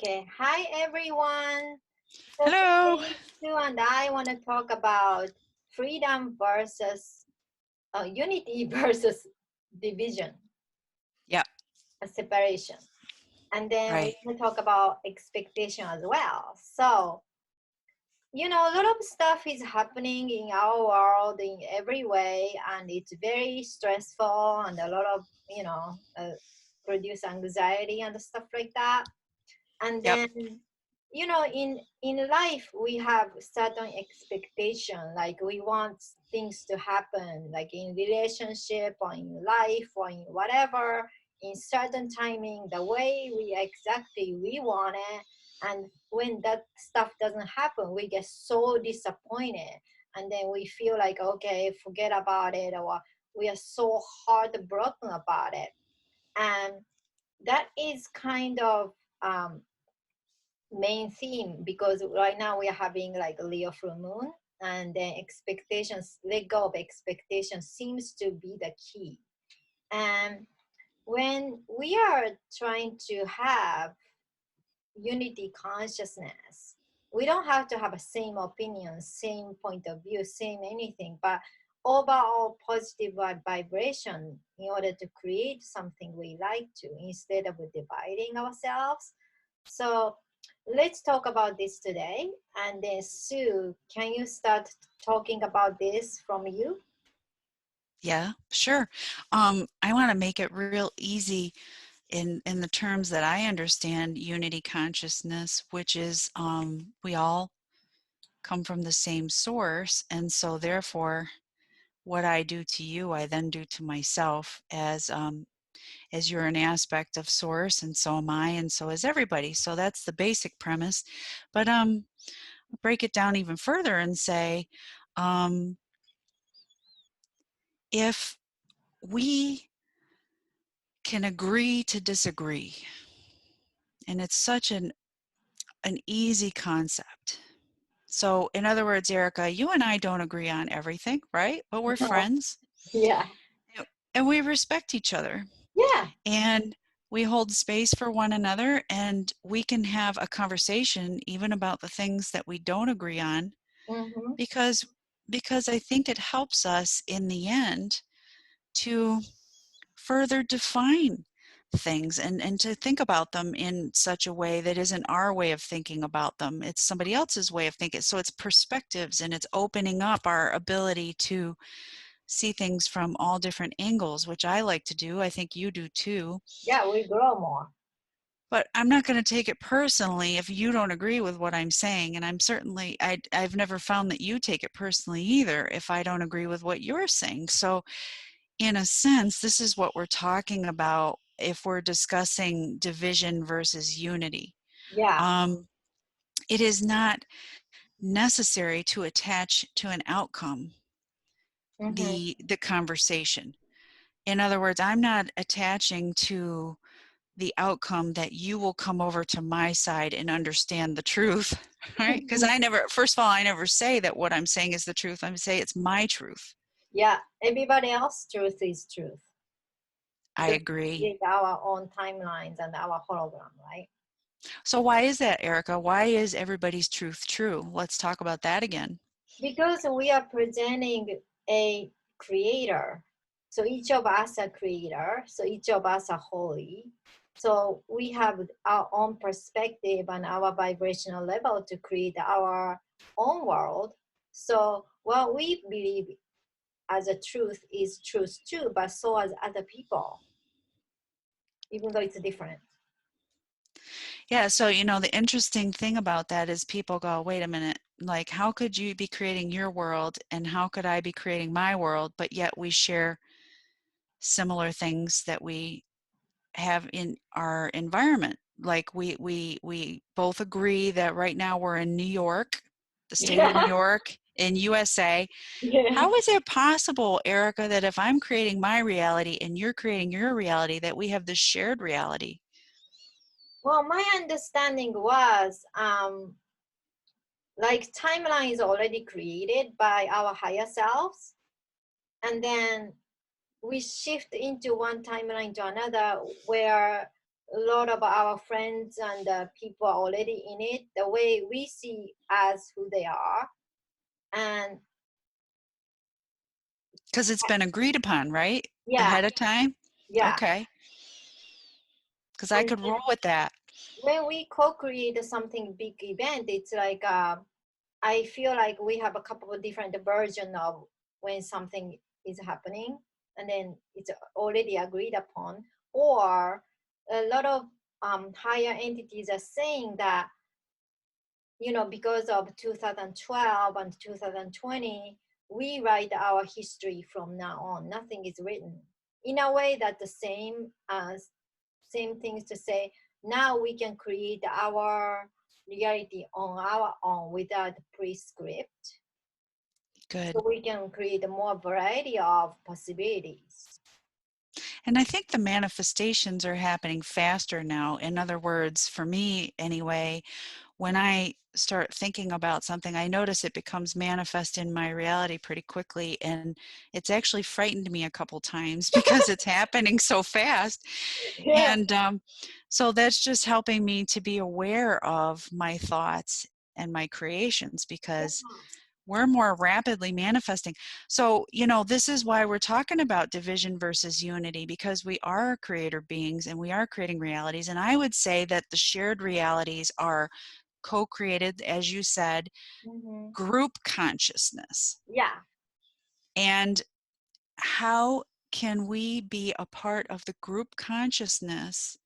Okay, hi everyone. So Hello. today Sue and I want to talk about freedom versus unity versus division, Yep, separation. And then right. we're going to talk about expectation as well. So, a lot of stuff is happening in our world in every way, and it's very stressful and a lot of, produce anxiety and stuff like that. And Yep. then in life we have certain expectation, like we want things to happen, like in relationship or in life or in whatever, in certain timing, the way we want it. And when that stuff doesn't happen, we get so disappointed, and then we feel like, okay, forget about it, or we are so heartbroken about it. And that is kind of main theme, because right now we are having like a Leo full moon, and then expectations, let go of expectations seems to be the key. And when we are trying to have unity consciousness, we don't have to have a same opinion, same point of view, same anything, but overall positive vibration in order to create something we like to, instead of dividing ourselves. So let's talk about this today. And then Sue, can you start talking about this from you? Yeah, sure. I want to make it real easy in the terms that I understand unity consciousness, which is we all come from the same source, and so therefore, what I do to you, I then do to myself, as you're an aspect of source, and so am I, and so is everybody. So that's the basic premise. But break it down even further and say, um, if we can agree to disagree, and it's such an easy concept. So in other words, Erica, you and I don't agree on everything, right? But we're No. friends Yeah. and we respect each other, Yeah. and we hold space for one another, and we can have a conversation even about the things that we don't agree on, Mm-hmm. because I think it helps us in the end to further define things, and to think about them in such a way that isn't our way of thinking about them. It's somebody else's way of thinking. So it's perspectives, and it's opening up our ability to see things from all different angles, which I like to do. I think you do too. Yeah, we grow more. But I'm not going to take it personally if you don't agree with what I'm saying. And I've never found that you take it personally either if I don't agree with what you're saying. So in a sense, this is what we're talking about if we're discussing division versus unity. Yeah. Um, it is not necessary to attach to an outcome Mm-hmm. the conversation. In other words, I'm not attaching to the outcome that you will come over to my side and understand the truth, right? Because first of all, I never say that what I'm saying is the truth. I'm saying it's my truth. Yeah, everybody else's truth is truth, I because we agree. create our own timelines and our hologram, right? So why is that, Erica? Why is everybody's truth true? Let's talk about that again. Because we are presenting a creator. So each of us are creator. So each of us are holy. So we have our own perspective and our vibrational level to create our own world. So what we believe as a truth is truth too, but so as other people, even though it's different. Yeah, so the interesting thing about that is people go, wait a minute, like how could you be creating your world and how could I be creating my world, but yet we share similar things that we have in our environment. Like we both agree that right now we're in New York, the state of New Yeah. York in USA. Yeah. How is it possible, Erica, that if I'm creating my reality and you're creating your reality, that we have this shared reality? Well, my understanding was like timeline is already created by our higher selves, and then we shift into one timeline to another, where a lot of our friends and people are already in it, the way we see as who they are. And Because it's been agreed upon, right? yeah, Ahead of time? yeah. Okay. Because I And could then roll with that. when we co-create something big event, it's like I feel like we have a couple of different versions of when something is happening, and then it's already agreed upon. Or a lot of higher entities are saying that, because of 2012 and 2020, we write our history from now on. Nothing is written. In a way, that the same things to say. Now we can create our reality on our own without prescript, Good. so we can create a more variety of possibilities. And I think the manifestations are happening faster now. In other words, for me anyway, when I start thinking about something, I notice it becomes manifest in my reality pretty quickly. And it's actually frightened me a couple times because it's happening so fast. Yeah, And so that's just helping me to be aware of my thoughts and my creations because we're more rapidly manifesting. So, this is why we're talking about division versus unity, because we are creator beings and we are creating realities. And I would say that the shared realities are co-created, as you said, hmm, group consciousness. yeah. And how can we be a part of the group consciousness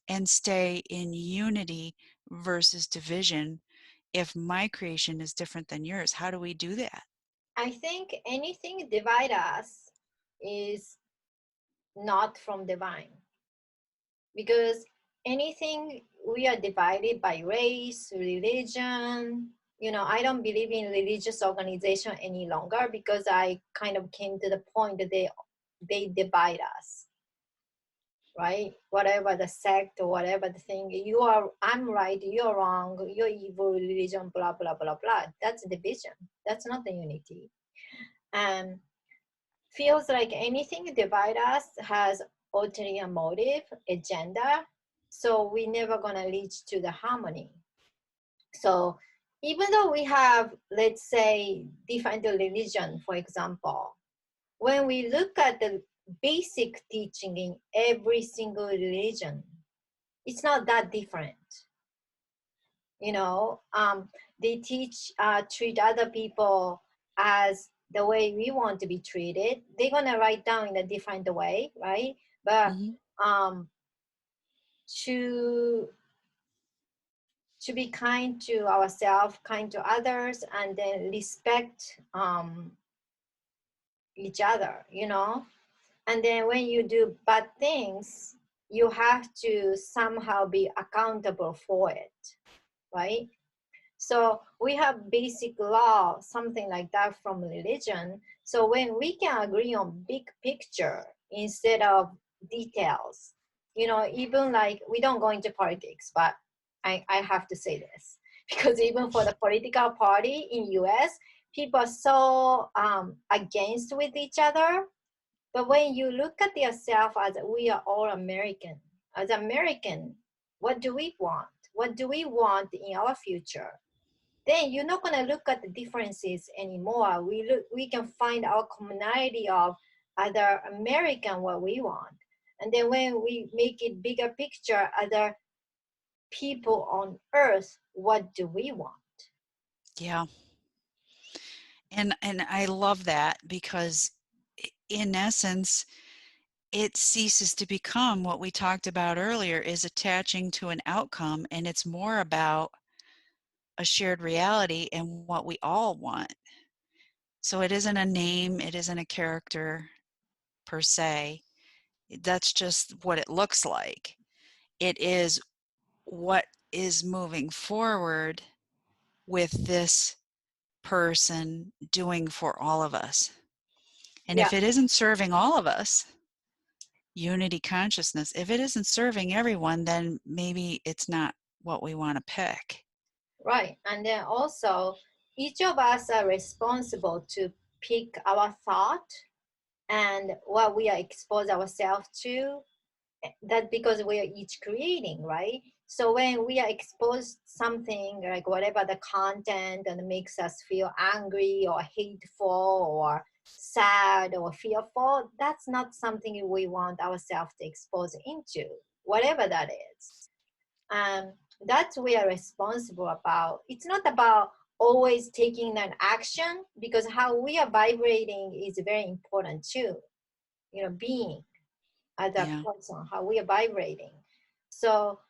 and stay in unity versus division if my creation is different than yours? How do we do that? I think anything divide us is not from divine, because anything we are divided by race, religion. I don't believe in religious organization any longer, because I kind of came to the point that they divide us, right? Whatever the sect or whatever the thing, I'm right, you're wrong, you're evil, religion, blah blah blah blah. That's division. That's not the unity. And feels like anything divide us has ulterior motive, agenda, so we never gonna reach to the harmony. So even though we have, let's say, different religion, for example, when we look at the basic teaching in every single religion, it's not that different. you know they teach, treat other people as the way we want to be treated. They're going to write down in a different way, right? But Hmm. um to be kind to ourselves, kind to others, and then respect each other, and then when you do bad things, you have to somehow be accountable for it, right? So we have basic law, something like that from religion. So when we can agree on big picture instead of details, even like we don't go into politics, but I have to say this because even for the political party in US, people are so against with each other. But when you look at yourself as we are all American, as American, what do we want? What do we want in our future? Then you're not going to look at the differences anymore. We can find our commonality of other American what we want. And then when we make it bigger picture, other people on earth, what do we want? Yeah. And I love that because in essence, it ceases to become what we talked about earlier is attaching to an outcome, and it's more about a shared reality and what we all want. So it isn't a name, it isn't a character per se. That's just what it looks like. It is what is moving forward with this person doing for all of us. And Yeah, if it isn't serving all of us, unity consciousness, if it isn't serving everyone, then maybe it's not what we want to pick. right. And then also, each of us are responsible to pick our thought and what we are expose ourselves to, That's because we are each creating, right? So when we are exposed something like whatever the content and makes us feel angry or hateful or sad or fearful, that's not something we want ourselves to expose into, whatever that is. um, that's we are responsible about. It's not about always taking an action, because how we are vibrating is very important too. Being as a Yeah. person, how we are vibrating. So,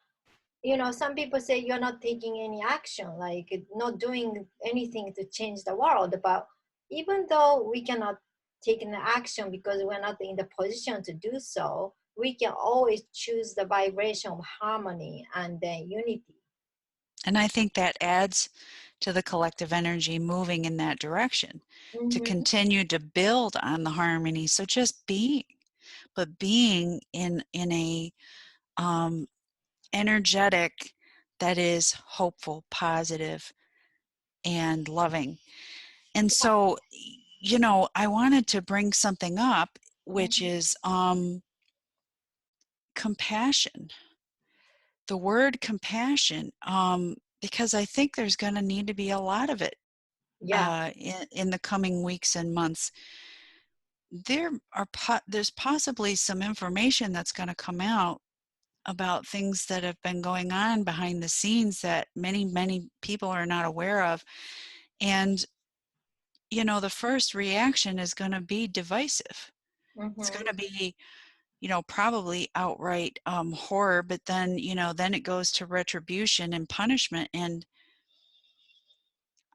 some people say you're not taking any action, like not doing anything to change the world. But even though we cannot take an action because we're not in the position to do so, we can always choose the vibration of harmony and then unity. And I think that adds to the collective energy moving in that direction to Mm-hmm. continue to build on the harmony. So just being, but being in a um, energetic that is hopeful, positive, and loving. And so, I wanted to bring something up, which Mm-hmm. is compassion. The word compassion, because I think there's going to need to be a lot of it Yeah. in the coming weeks and months. There's possibly some information that's going to come out about things that have been going on behind the scenes that many people are not aware of. And the first reaction is going to be divisive. It's Mm-hmm. going to be probably outright horror, but then then it goes to retribution and punishment. And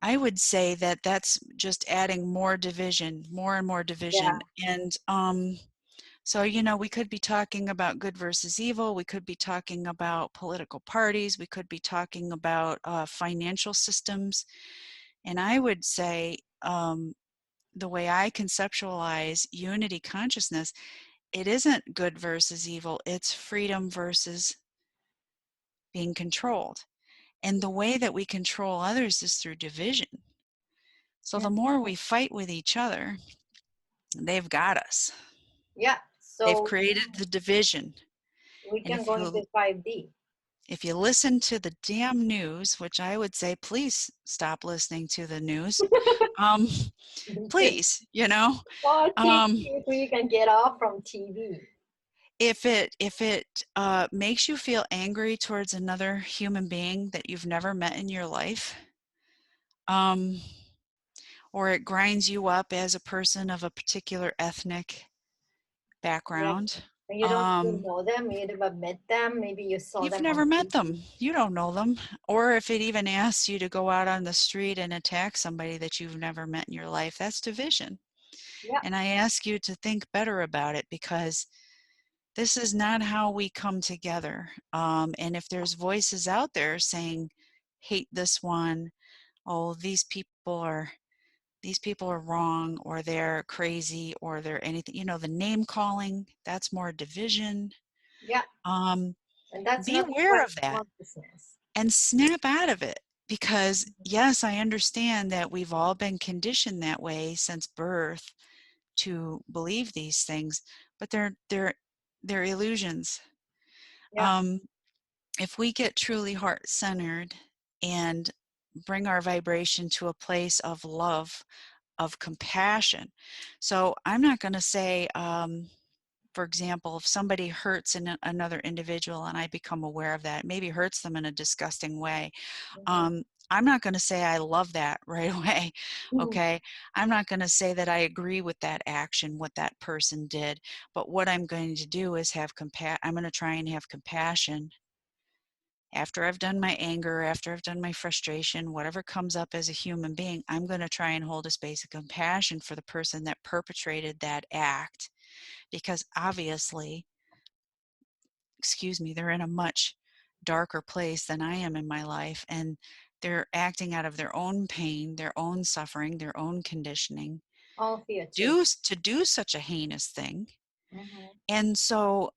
I would say that that's just adding more division, more and more Yeah. division. And so, we could be talking about good versus evil. We could be talking about political parties. We could be talking about financial systems. And I would say the way I conceptualize unity consciousness, it isn't good versus evil. It's freedom versus being controlled. And the way that we control others is through division. So the Mm. more we fight with each other, they've got us. Yeah. They've So created the division. we And can go into 5D. if you listen to the damn news, which I would say, please stop listening to the news. Um, please, Or TV, um, if we can get off from TV. if it makes you feel angry towards another human being that you've never met in your life, um, or it grinds you up as a person of a particular ethnic Yeah. background, And you don't even um, know them, you never met them, maybe you saw you've them on never met TV. them. You don't know them. Or if it even asks you to go out on the street and attack somebody that you've never met in your life, that's division. Yeah. And I ask you to think better about it, because this is not how we come together. And if there's voices out there saying, hate this one, oh, these people are wrong, or they're crazy, or they're anything, the name calling, that's more division. Yeah. Um, And that's be not the aware correct of that consciousness. and snap out of it, because yes, I understand that we've all been conditioned that way since birth to believe these things, but they're illusions. Yeah. um, if we get truly heart-centered and bring our vibration to a place of love, of compassion. So I'm not going to say, for example, if somebody hurts another individual and I become aware of that, maybe hurts them in a disgusting way, Mm-hmm. I'm not going to say I love that right away. Mhm. Okay. I'm not going to say that I agree with that action, what that person did. But what I'm going to do is I'm going to try and have compassion after I've done my anger, after I've done my frustration, whatever comes up as a human being. I'm going to try and hold a space of compassion for the person that perpetrated that act, because obviously, excuse me, they're in a much darker place than I am in my life, and they're acting out of their own pain, their own suffering, their own conditioning, All fear too. do such a heinous thing. Mm-hmm. And so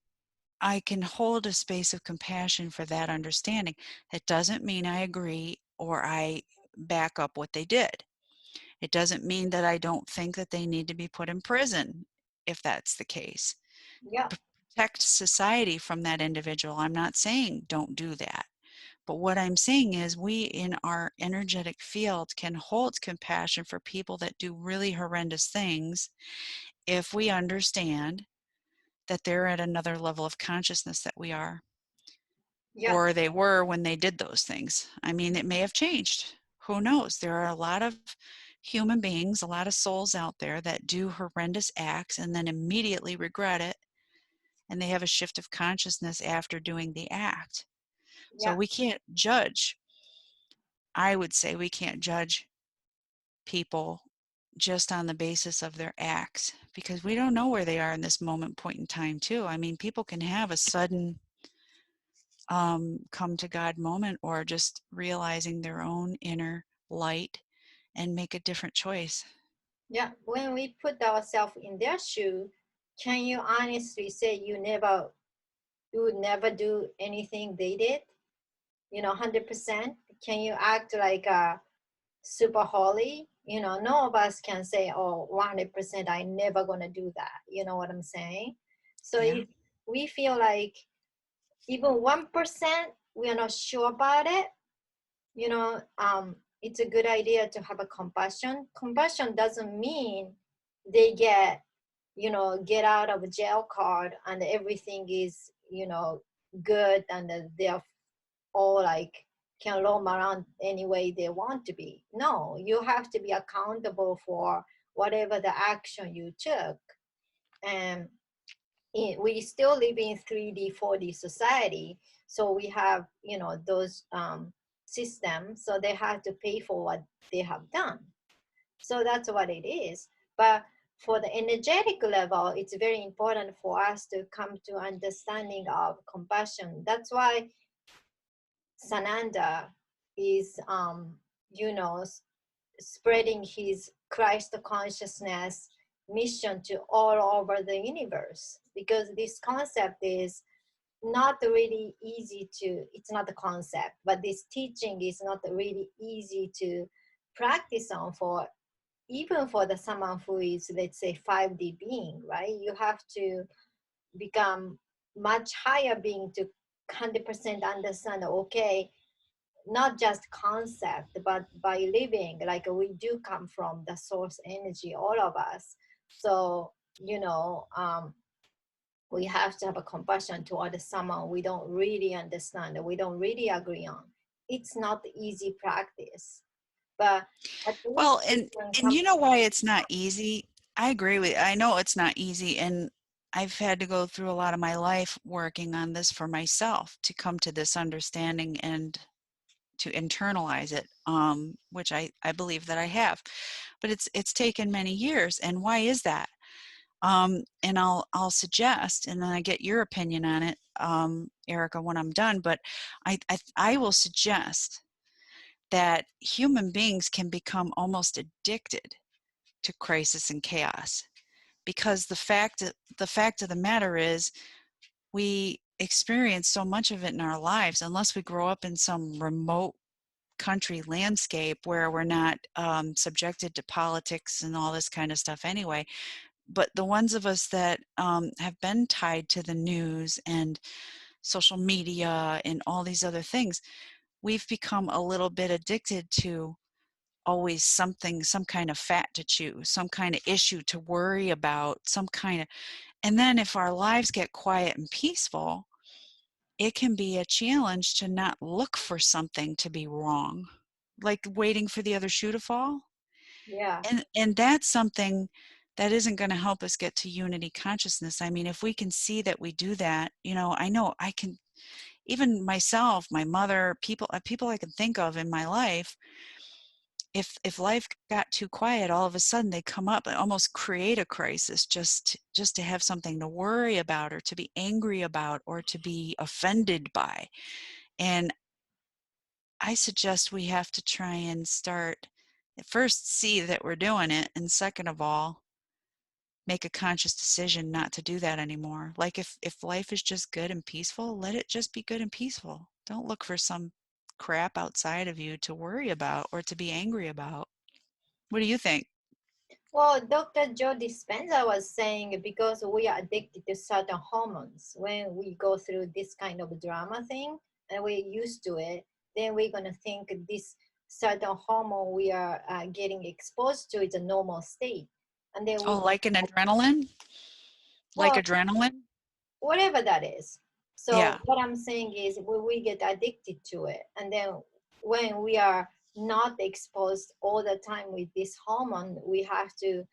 I can hold a space of compassion for that understanding. It doesn't mean I agree or I back up what they did. It doesn't mean that I don't think that they need to be put in prison if that's the case. Yeah. protect society from that individual. I'm not saying don't do that. But what I'm saying is, we in our energetic field can hold compassion for people that do really horrendous things if we understand that they're at another level of consciousness that we are, Yeah, or they were when they did those things. I mean, it may have changed. Who knows? There are a lot of human beings, a lot of souls out there that do horrendous acts and then immediately regret it, and they have a shift of consciousness after doing the act. So yeah, we can't judge. I would say we can't judge people just on the basis of their acts, because we don't know where they are in this moment point in time too. I mean, people can have a sudden come to God moment, or just realizing their own inner light and make a different choice. yeah. When we put ourselves in their shoe, can you honestly say you would never do anything they did? 100%. Can you act like super holy? No of us can say, oh, 100%, I never gonna do that. You know what I'm saying? So Yeah. if we feel like even 1% we are not sure about it, it's a good idea to have a compassion. Compassion doesn't mean they get out of jail card and everything is good, and they're all like can roam around any way they want to be. No, you have to be accountable for whatever the action you took. And we still live in 3D 4D society, so we have those systems, so they have to pay for what they have done. So that's what it is. But for the energetic level, it's very important for us to come to understanding of compassion. That's why Sananda is you know spreading his Christ consciousness mission to all over the universe, because this concept is not really easy to, it's not a concept, but this teaching is not really easy to practice on, for even for the someone who is, let's say, 5D being, right? You have to become much higher being to 100% understand, okay, not just concept, but by living, like we do come from the source energy, all of us. So we have to have a compassion toward someone we don't really understand, we don't really agree on. It's not easy practice, but at least Well, we and can and come. you know why it's not easy? I agree with I know it's not easy, and I've had to go through a lot of my life working on this for myself to come to this understanding and to internalize it, which I believe that I have. But it's taken many years. And why is that? And I'll suggest, and then I get your opinion on it, Erica, when I'm done. But I will suggest that human beings can become almost addicted to crisis and chaos, because the fact of the matter is, we experience so much of it in our lives, unless we grow up in some remote country landscape where we're not subjected to politics and all this kind of stuff anyway. But the ones of us that have been tied to the news and social media and all these other things, we've become a little bit addicted to always something, some kind of fat to chew, some kind of issue to worry about, some kind of, and then if our lives get quiet and peaceful, it can be a challenge to not look for something to be wrong, like waiting for the other shoe to fall. Yeah, And that's something that isn't going to help us get to unity consciousness. I mean, if we can see that we do that, I know I can, even myself, my mother, people I can think of in my life, if life got too quiet, all of a sudden they come up and almost create a crisis, just to have something to worry about, or to be angry about, or to be offended by. And I suggest we have to try and start at first, see that we're doing it, and second of all, make a conscious decision not to do that anymore. Like if life is just good and peaceful, let it just be good and peaceful. Don't look for some crap outside of you to worry about or to be angry about. What do you think? Well, Dr. Joe Dispenza was saying because we are addicted to certain hormones, when we go through this kind of drama thing and we're used to it, then we're going to think this certain hormone we are getting exposed to is a normal state. And then Oh, we, like an adrenaline? Like well, adrenaline? whatever that is. So Yeah. what I'm saying is we get addicted to it. And then when we are not exposed all the time with this hormone, we have to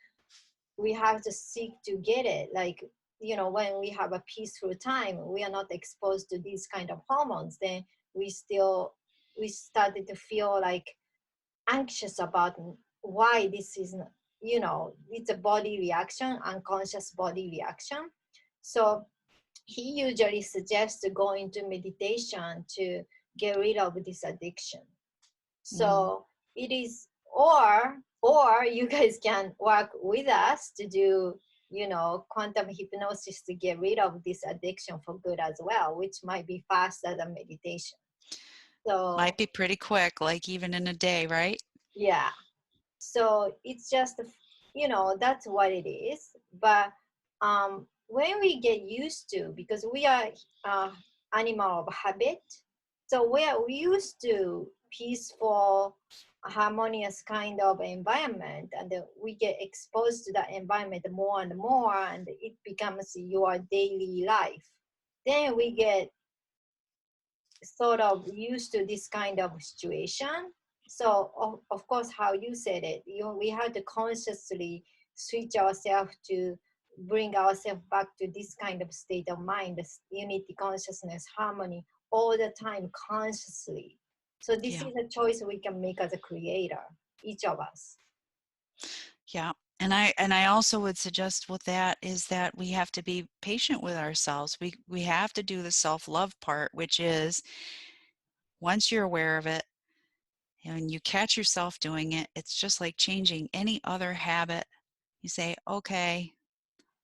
seek to get it, like, when we have a peaceful time, we are not exposed to these kind of hormones, then we started to feel like anxious about why this is it's a body reaction, unconscious body reaction. So he usually suggests to go into meditation to get rid of this addiction. Mm. So it is, or you guys can work with us to do, quantum hypnosis to get rid of this addiction for good as well, which might be faster than meditation. Might So be pretty quick, like even in a day, right? yeah, so it's just, that's what it is. But when we get used to, because we are uh, animal of habit, so we used to peaceful, harmonious kind of environment, and then we get exposed to that environment more and more, and it becomes your daily life. Then we get sort of used to this kind of situation. So of course, how you said it, we have to consciously switch ourselves to bring ourselves back to this kind of state of mind, this unity, consciousness, harmony, all the time consciously. So this Yeah. is a choice we can make as a creator, each of us. Yeah. And I also would suggest with that is that we have to be patient with ourselves. We have to do the self-love part, which is once you're aware of it and you catch yourself doing it, it's just like changing any other habit. You say, okay,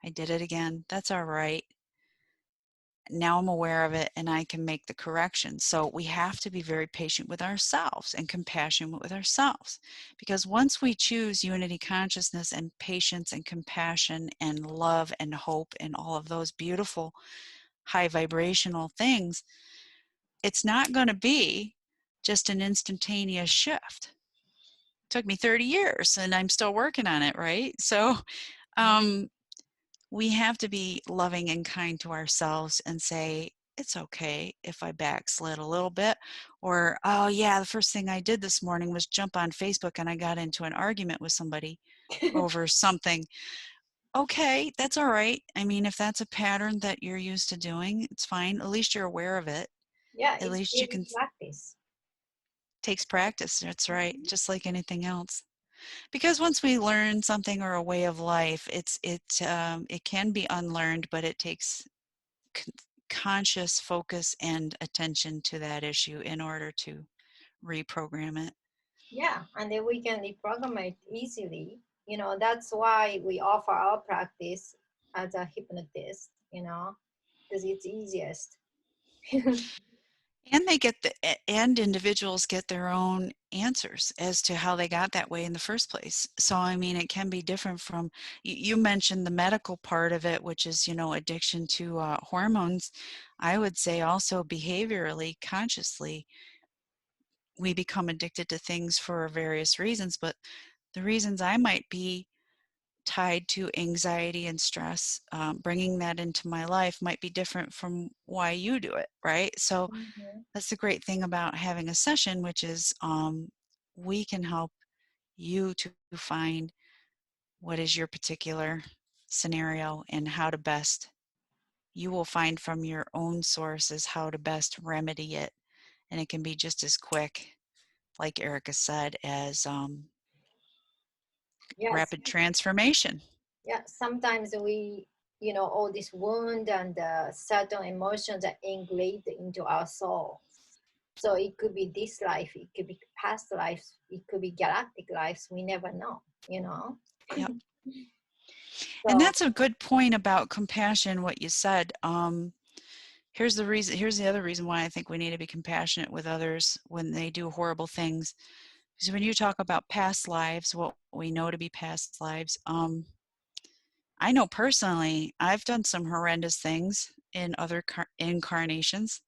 I did it again. That's all right. Now I'm aware of it and I can make the correction. So we have to be very patient with ourselves and compassionate with ourselves. Because once we choose unity consciousness and patience and compassion and love and hope and all of those beautiful high vibrational things, it's not going to be just an instantaneous shift. It took me 30 years and I'm still working on it, right? So um, we have to be loving and kind to ourselves and say, it's okay if I backslid a little bit. Or, oh, yeah, the first thing I did this morning was jump on Facebook and I got into an argument with somebody over something. Okay, that's all right. I mean, if that's a pattern that you're used to doing, it's fine. At least you're aware of it. Yeah, At it's least you daily can, practice. takes practice. That's right. Mhm. Just like anything else. Because once we learn something or a way of life, it can be unlearned, but it takes conscious focus and attention to that issue in order to reprogram it. Yeah, and then we can reprogram it easily. That's why we offer our practice as a hypnotist, because it's easiest. And and individuals get their own answers as to how they got that way in the first place. So I mean, it can be different from you mentioned the medical part of it, which is addiction to hormones. I would say also behaviorally, consciously, we become addicted to things for various reasons, but the reasons I might be tied to anxiety and stress, bringing that into my life might be different from why you do it, right? So Mhm. that's the great thing about having a session, which is we can help you to find what is your particular scenario and how to best, you will find from your own sources how to best remedy it. And it can be just as quick, like Erica said, as Yes, rapid transformation. yeah. Sometimes all this wound and certain emotions are engraved into our soul. So it could be this life, it could be past lives, it could be galactic lives. We never know. Yep. And So that's a good point about compassion, what you said. Here's the other reason why I think we need to be compassionate with others when they do horrible things. Because when you talk about past lives, what we know to be past lives, I know personally I've done some horrendous things in other incarnations,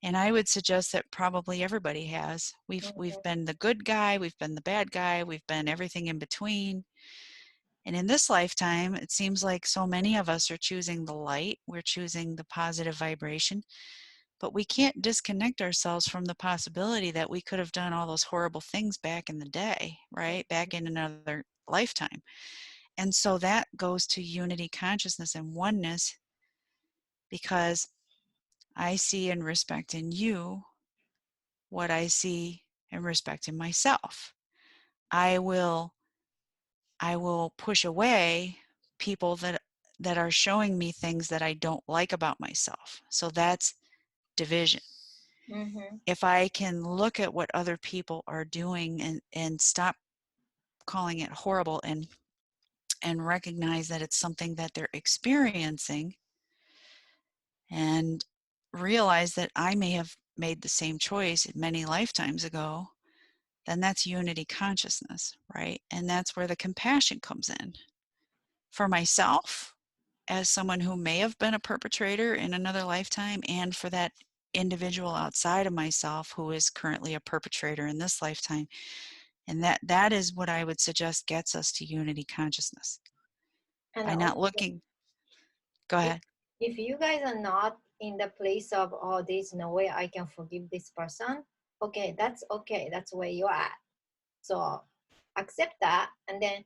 and I would suggest that probably everybody has. We've Mhm. been the good guy, we've been the bad guy, we've been everything in between. And in this lifetime, it seems like so many of us are choosing the light, we're choosing the positive vibration, but we can't disconnect ourselves from the possibility that we could have done all those horrible things back in the day, right? Back in another lifetime. And so that goes to unity consciousness and oneness, because I see and respect in you what I see and respect in myself. I will I will push away people that are showing me things that I don't like about myself. So that's division. Mhm. If I can look at what other people are doing and stop calling it horrible and recognize that it's something that they're experiencing, and realize that I may have made the same choice many lifetimes ago, then that's unity consciousness, right? And that's where the compassion comes in for myself as someone who may have been a perpetrator in another lifetime, and for that individual outside of myself who is currently a perpetrator in this lifetime. And that is what I would suggest gets us to unity consciousness, And by not also, looking. Go if ahead. if you guys are not in the place of, oh, there's no way I can forgive this person, okay, that's where you're at. So accept that, and then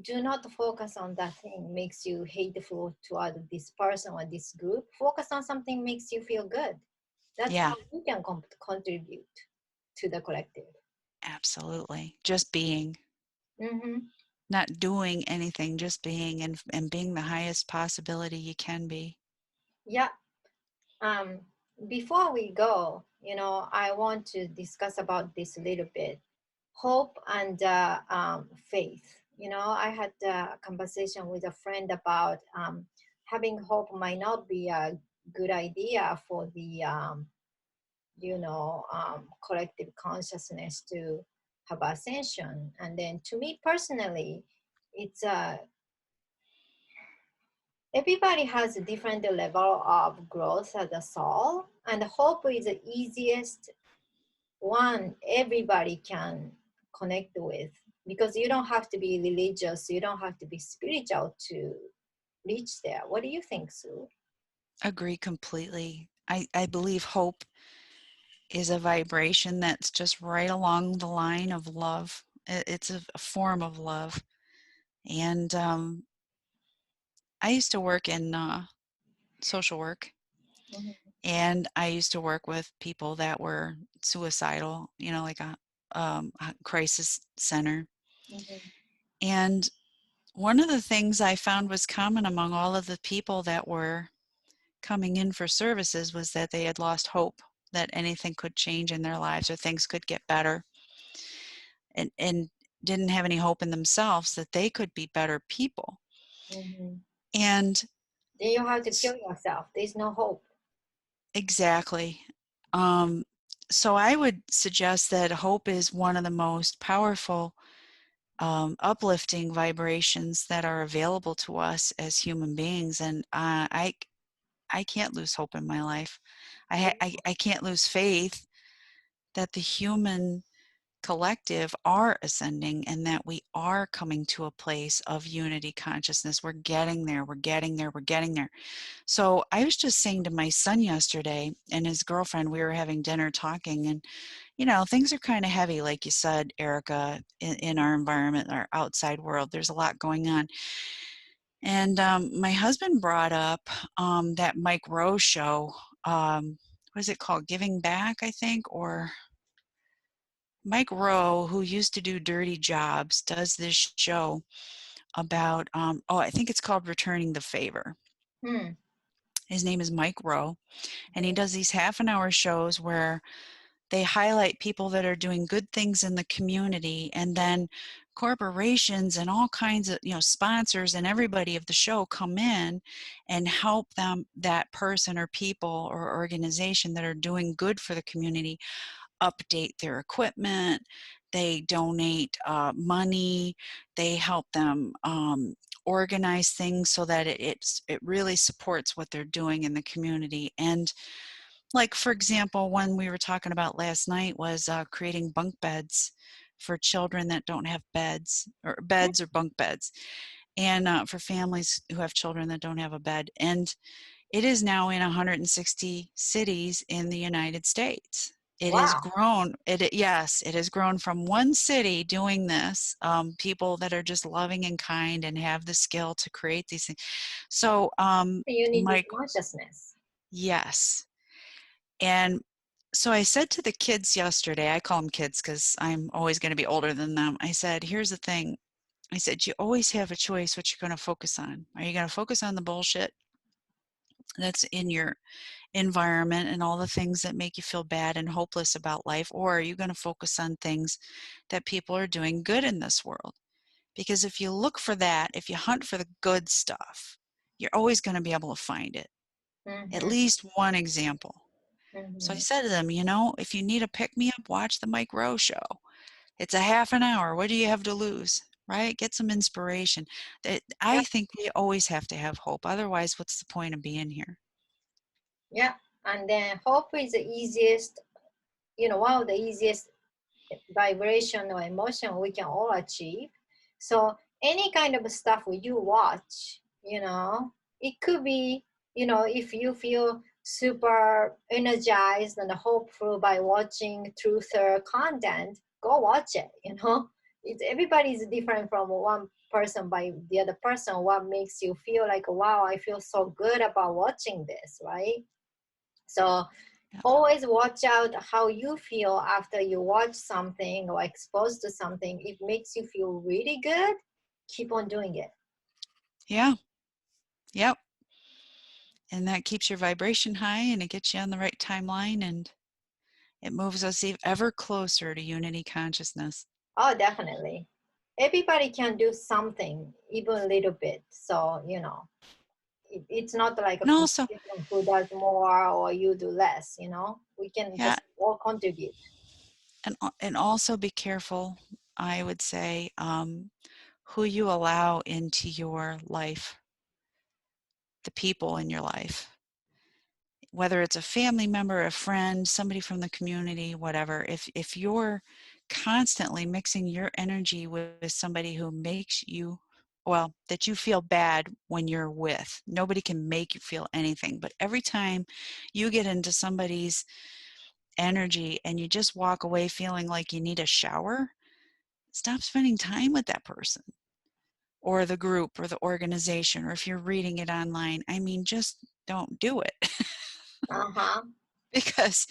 do not focus on that thing makes you hateful toward this person or this group. Focus on something makes you feel good. That's how Yeah, you can contribute to the collective. absolutely. Just being, Mm-hmm. not doing anything, just being, and being the highest possibility you can be. Yeah. Um, Before we go, I want to discuss about this a little bit. Hope and faith. I had a conversation with a friend about having hope might not be a good idea for the collective consciousness to have ascension. And then to me personally, it's everybody has a different level of growth as a soul, and hope is the easiest one everybody can connect with, because you don't have to be religious, you don't have to be spiritual to reach there. What do you think, Sue? Agree completely. I believe hope is a vibration that's just right along the line of love. It's a form of love. And I used to work in social work, Mm-hmm. and I used to work with people that were suicidal, like a crisis center. Mm-hmm. And one of the things I found was common among all of the people that were coming in for services was that they had lost hope that anything could change in their lives or things could get better, and didn't have any hope in themselves that they could be better people. Mm-hmm. And Then you have to kill yourself, there's no hope. exactly. Um, so I would suggest that hope is one of the most powerful, uplifting vibrations that are available to us as human beings. And I can't lose hope in my life. Yeah. I can't lose faith that the human collective are ascending, and that we are coming to a place of unity consciousness. We're getting there. We're getting there. We're getting there. So I was just saying to my son yesterday and his girlfriend, we were having dinner talking, and things are kind of heavy, like you said, Erica, in our environment, our outside world. There's a lot going on. And my husband brought up that Mike Rowe show. What is it called? Giving Back, I think, or Mike Rowe, who used to do Dirty Jobs, does this show about, I think it's called Returning the Favor. Hmm. His name is Mike Rowe, and he Okay. does these half an hour shows where they highlight people that are doing good things in the community, and then corporations and all kinds of sponsors and everybody of the show come in and help them, that person or people or organization that are doing good for the community, update their equipment, They donate money. They help them organize things so that it really supports what they're doing in the community. And like, for example, one we were talking about last night was creating bunk beds for children that don't have beds or bunk beds, and for families who have children that don't have a bed. And it is now in 160 cities in the United States. It has Wow. grown. Yes, it has grown from one city doing this. People that are just loving and kind and have the skill to create these things. So, Unity Mike, consciousness. yes. And so I said to the kids yesterday, I call them kids because I'm always going to be older than them. I said, here's the thing. I said, you always have a choice what you're going to focus on. Are you going to focus on the bullshit that's in your environment and all the things that make you feel bad and hopeless about life? Or are you going to focus on things that people are doing good in this world? Because if you look for that, if you hunt for the good stuff, you're always going to be able to find it. At Mm-hmm. least one example. So I Mm-hmm. said to them, if you need a pick me up, watch the Mike Rowe show. It's a half an hour. What do you have to lose? Right? Get some inspiration. Yeah. I think we always have to have hope. Otherwise, what's the point of being here? Yeah. And then hope is the easiest, one of the easiest vibration or emotion we can all achieve. So any kind of stuff you watch, it could be, if you feel super energized and hopeful by watching truther content, go watch it. It's everybody's different from one person by the other person. What makes you feel like, wow, I feel so good about watching this, right? So Yeah. always watch out how you feel after you watch something or exposed to something. It makes you feel really good. Keep on doing it. Yeah. Yep. And that keeps your vibration high and it gets you on the right timeline and it moves us ever closer to unity consciousness. Oh, definitely. Everybody can do something, even a little bit. So, it's not like a And also, competition who does more or you do less. We can yeah, just all contribute. and also be careful, I would say, who you allow into your life, the people in your life, whether it's a family member, a friend, somebody from the community, whatever. If you're constantly mixing your energy with somebody who makes you, well, that you feel bad when you're with, nobody can make you feel anything. But every time you get into somebody's energy and you just walk away feeling like you need a shower, stop spending time with that person or the group or the organization, or if you're reading it online. I mean, just don't do it. Uh-huh. Because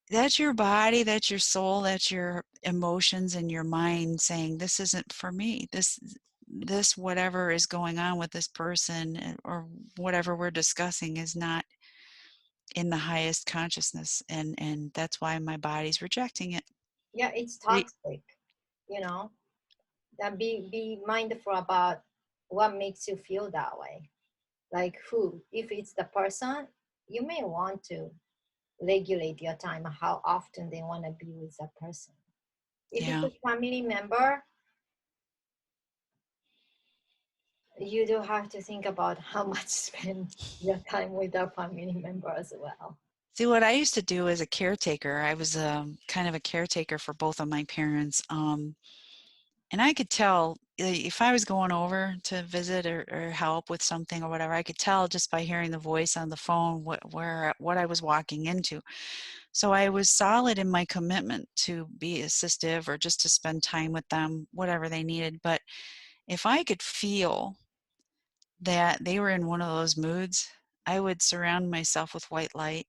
that's your body, that's your soul, that's your emotions and your mind saying, this isn't for me. This whatever is going on with this person or whatever we're discussing is not in the highest consciousness, and that's why my body's rejecting it. Yeah, it's What toxic, you know. Be mindful about what makes you feel that way. Like who, if it's the person, you may want to regulate your time, how often they want to be with that person. If it's Yeah. a family member, you do have to think about how much spend your time with that family member as well. See, what I used to do as a caretaker, I was kind of a caretaker for both of my parents. And I could tell if I was going over to visit or help with something or whatever, I could tell just by hearing the voice on the phone what I was walking into. So I was solid in my commitment to be assistive or just to spend time with them, whatever they needed. But if I could feel that they were in one of those moods, I would surround myself with white light.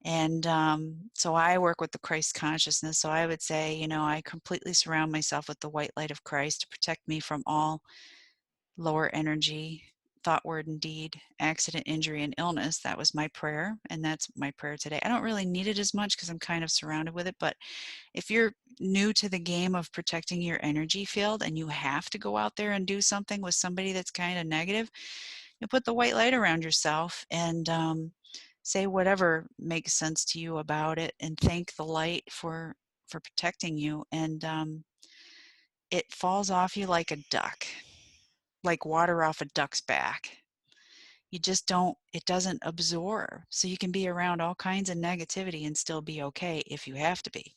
And so I work with the Christ consciousness. So I would say, I completely surround myself with the white light of Christ to protect me from all lower energy, thought, word, and deed, accident, injury, and illness. That was my prayer. And that's my prayer today. I don't really need it as much because I'm kind of surrounded with it. But if you're new to the game of protecting your energy field and you have to go out there and do something with somebody that's kind of negative, you put the white light around yourself and say whatever makes sense to you about it and thank the light for for protecting you, and it falls off you like a duck, like water off a duck's back. You just don't, it doesn't absorb. So you can be around all kinds of negativity and still be okay if you have to be.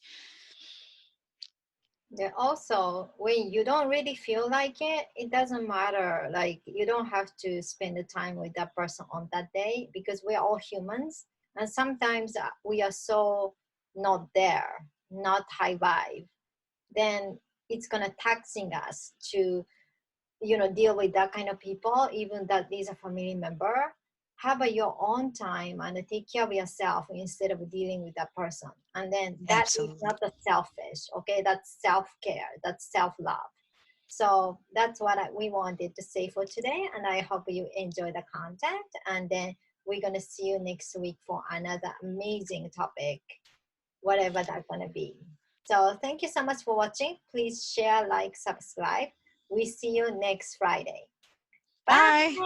Yeah, also, when you don't really feel like it doesn't matter. Like, you don't have to spend the time with that person on that day, because we're all humans. And sometimes we are so not there, not high vibe. Then it's going to taxing us to, deal with that kind of people, even that is a family member. Have your own time and take care of yourself instead of dealing with that person. And then that is Absolutely. not the selfish, okay? That's self-care, that's self-love. So that's what we wanted to say for today. And I hope you enjoy the content. And then we're going to see you next week for another amazing topic, whatever that's going to be. So thank you so much for watching. Please share, like, subscribe. We see you next Friday. Bye. Bye.